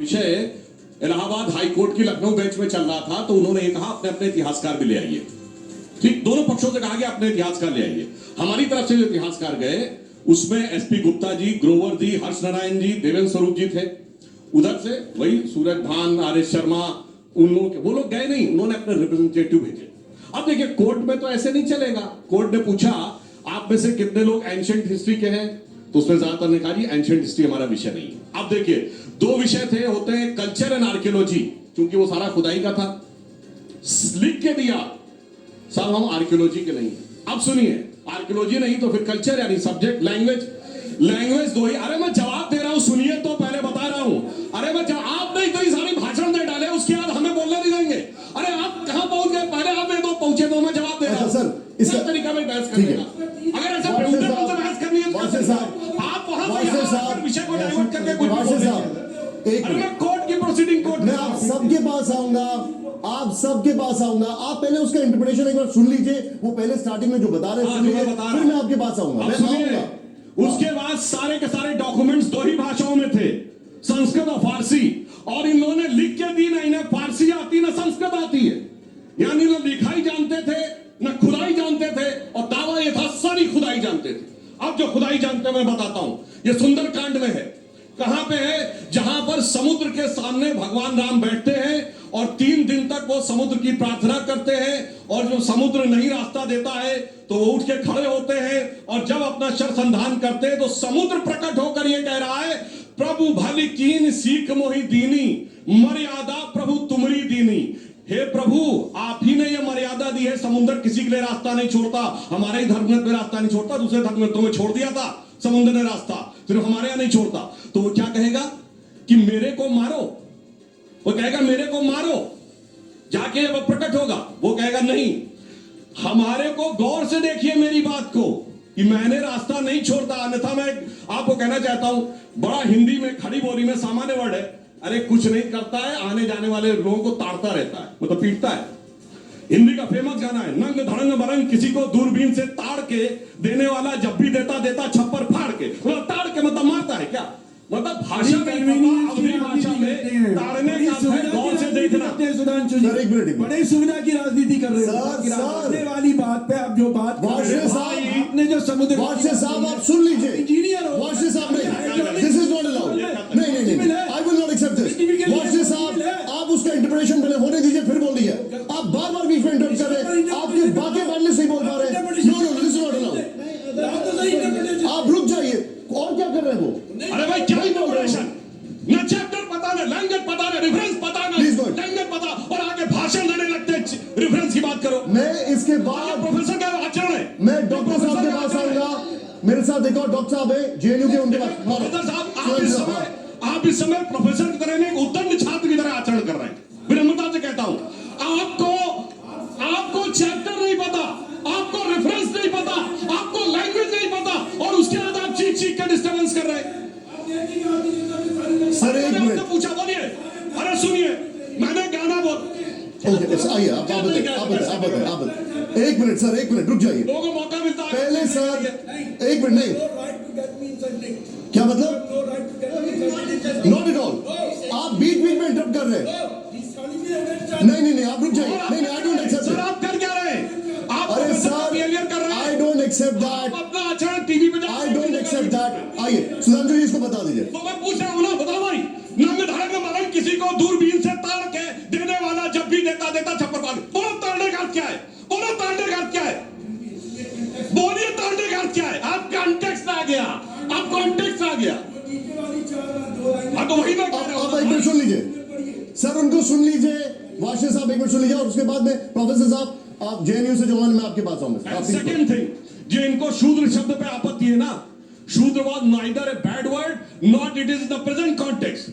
विषय इलाहाबाद हाईकोर्ट की लखनऊ बेंच में चल रहा था तो उन्होंने कहा अपने अपने इतिहासकार भी ले आइए। ठीक, दोनों पक्षों से कहा गया अपने इतिहासकार ले आइए। हमारी तरफ से जो इतिहासकार गए उसमें एसपी गुप्ता जी, ग्रोवर जी, हर्ष नारायण जी, देवेंद्र स्वरूप जी थे। उधर से वही सूरज भान, आर.एस. शर्मा, उन लोगों के वो लोग गए नहीं, उन्होंने अपने रिप्रेजेंटेटिव भेजे। अब देखिए कोर्ट में तो ऐसे नहीं चलेगा। कोर्ट ने पूछा आप में से कितने लोग एंशिएंट हिस्ट्री के हैं, तो उसमें ज्यादातर ने कहा जी एंशिएंट हिस्ट्री हमारा विषय नहीं है। अब देखिए दो विषय थे, होते हैं कल्चर एंड आर्कियोलॉजी, क्योंकि वो सारा खुदाई का था। लिख के दिया साहब हम आर्कियोलॉजी के नहीं है। अब सुनिए, आर्कियोलॉजी नहीं तो फिर कल्चर यानी सब्जेक्ट लैंग्वेज दो ही। अरे मैं जवाब दे रहा हूं, सुनिए तो पहले बता रहा हूं। अरे मैं आप नहीं तो सारी भाषण दे डाले, उसके बाद हमें बोलने नहीं देंगे। अरे आप कहां पहुंच गए, पहले आप नहीं तो पहुंचे तो मैं जवाब दे रहा हूं। सर इसका तरीका में बहस करने का, अगर ऐसा बहस करनी है आप वहां से विषय को डाइवर्ट करके कुछ मैं कोर्ट की प्रोसीडिंग कोर्ट मैं आप सबके पास आऊंगा, आप पहले उसका इंटरप्रिटेशन एक बार सुन लीजिए। वो पहले स्टार्टिंग में जो बता रहे सुन लीजिए, फिर मैं आपके पास आऊंगा। उसके बाद सारे के सारे डॉक्यूमेंट्स दो ही भाषाओं में थे, संस्कृत और फारसी। और इन लोगों ने लिख के दी, ना इन्हें फारसी आती ना संस्कृत आती है। यानी ना लिखाई जानते थे ना खुदाई जानते थे, और दावा यह था सारी खुदाई जानते थे। अब जो खुदाई जानते मैं बताता हूं, ये सुंदरकांड में है। कहां पे है? जहां पर समुद्र के सामने भगवान राम बैठते हैं और 3 दिन तक वो समुद्र की प्रार्थना करते हैं, और जो समुद्र नहीं रास्ता देता है तो वो उठ के खड़े होते हैं, और जब अपना शर संधान करते हैं तो समुद्र प्रकट होकर ये कह रहा है, प्रभु भली कीन सीख मोहि दीनी, मर्यादा प्रभु तुमरी दीनी। हे प्रभु आप ही ने ये मर्यादा दी है, समुद्र किसी के लिए रास्ता नहीं छोड़ता। हमारे ही धर्मग्रंथ में रास्ता नहीं छोड़ता, दूसरे धर्मग्रंथों में छोड़ दिया था समुद्र ने रास्ता, सिर्फ हमारे यहां नहीं छोड़ता। तो वो क्या कहेगा कि मेरे को मारो, वो कहेगा मेरे को मारो, जाके जब प्रकट होगा वो कहेगा नहीं, हमारे को गौर से देखिए मेरी बात को कि मैंने रास्ता नहीं छोड़ता। अन्यथा मैं आपको कहना चाहता हूं, बड़ा हिंदी में खड़ी बोली में सामान्य वर्ड है, अरे कुछ नहीं करता है, आने जाने वाले लोगों को ताड़ता रहता है, मतलब पीटता है। हिंदी का फेमस गाना है, नंग धड़ंग मरंग किसी को दूरबीन से ताड़ के देने वाला, जब भी देता देता छप्पर फाड़ के। मतलब ताड़ के मतलब मारता है क्या, मतलब भाषा में अवधि भाषा में ताड़ने का गौर से देखना। सुधांशु जी बड़े सुविधा की राजनीति कर रहे हैं वाली बात पे आप जो बात आपने जो समुद्र साहब आप सुन लीजिए, इंजीनियर हो साहब नहीं, दिस इज नॉट अलाउड, नहीं I will not accept this. साहब आप उसका इंटरप्रिटेशन पहले होने दीजिए फिर बोल दीजिए। आप बार बार बीच में इंटरप्ट कर रहे हैं, आपकी बातें मानने से ही बोल पा रहे हैं। No this is not allowed. आप रुक जाइए, और क्या कर रहे हैं वो? अरे भाई क्या इंटरप्रिटेशन, ना चैप्टर पता ना, लैंग्वेज पता ना, रेफरेंस पता ना, लैंग्वेज पता, और आगे भाषण देने लगते हैं, रेफरेंस की बात करो। मैं इसके बाद प्रोफेसर का आचरण है, मैं डॉक्टर साहब के पास आऊंगा। मेरे साथ देखो डॉक्टर साहब है जेएनयू के, उनके पास। प्रोफेसर साहब आप इस समय प्रोफेसर की तरह नहीं, उद्दंड छात्र की तरह आचरण कर रहे हैं। विनम्रता से कहता हूं, आपको चैप्टर नहीं पता, आपको रेफरेंस नहीं पता, आपको लैंग्वेज नहीं पता, और उसके बाद आप चीख के डिस्टर्बेंस कर रहे हैं। सर एक मिनट पूछा, बोलिए। अरे सुनिए, मैंने गाना बोल आइए आप एक मिनट सर, एक मिनट रुक जाइए, लोगों को मौका मिलता है पहले सर एक मिनट। नहीं क्या मतलब, नॉट एट ऑल, आप बीच में इंटरप्ट कर रहे हैं। नहीं आप रुक जाइए। नहीं आई डोंट एक्सेप्ट इट। आप कर क्या रहे हैं? आप अरे सर बिहेवियर कर रहे हैं, आई डोंट एक्सेप्ट दैट, अपना आचरण टीवी पे आई डोंट एक्सेप्ट दैट। आइए सुधांशु जी इसको बता दीजिए। तो मैं पूछ रहा हूं ना, बताओ भाई, नंग धड़ंग मरंग किसी को दूरबीन से ताड़ के देने वाला, जब भी देता छप्पर फाड़। बोलो ताड़ने का क्या है, बोलो ताड़ने का क्या है, बोलिए ताड़ने का क्या है। आप कॉन्टेक्स्ट आ गया, आप कॉन्टेक्स्ट आ गया। हाँ तो वही मैं कह रहा हूं। आप एक मिनट सुन लीजिए सर, उनको सुन लीजिए। वाशे साहब एक मिनट सुन लीजिए, और उसके बाद में प्रोफेसर साहब आप जेएनयू से जो मैं आपके पास आऊंगा। सेकंड थिंग, जो इनको शूद्र शब्द पे आपत्ति है ना, शूद्र was neither a bad word not it is the present context.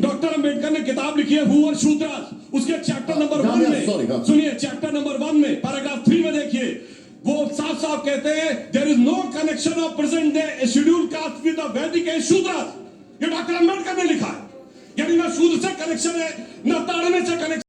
Doctor Ambedkar ने किताब लिखी है हु वर शूद्रास, उसके चैप्टर नंबर 1 में सुनिए, चैप्टर नंबर 1 में पैराग्राफ 3 में देखिए, वो साफ साफ कहते हैं there is no connection of present day schedule caste with the Vedic age Shudras. ये डॉक्टर अंबेडकर ने लिखा है, यानी ना शूद्र से कनेक्शन है ना ताड़ने से कनेक्शन।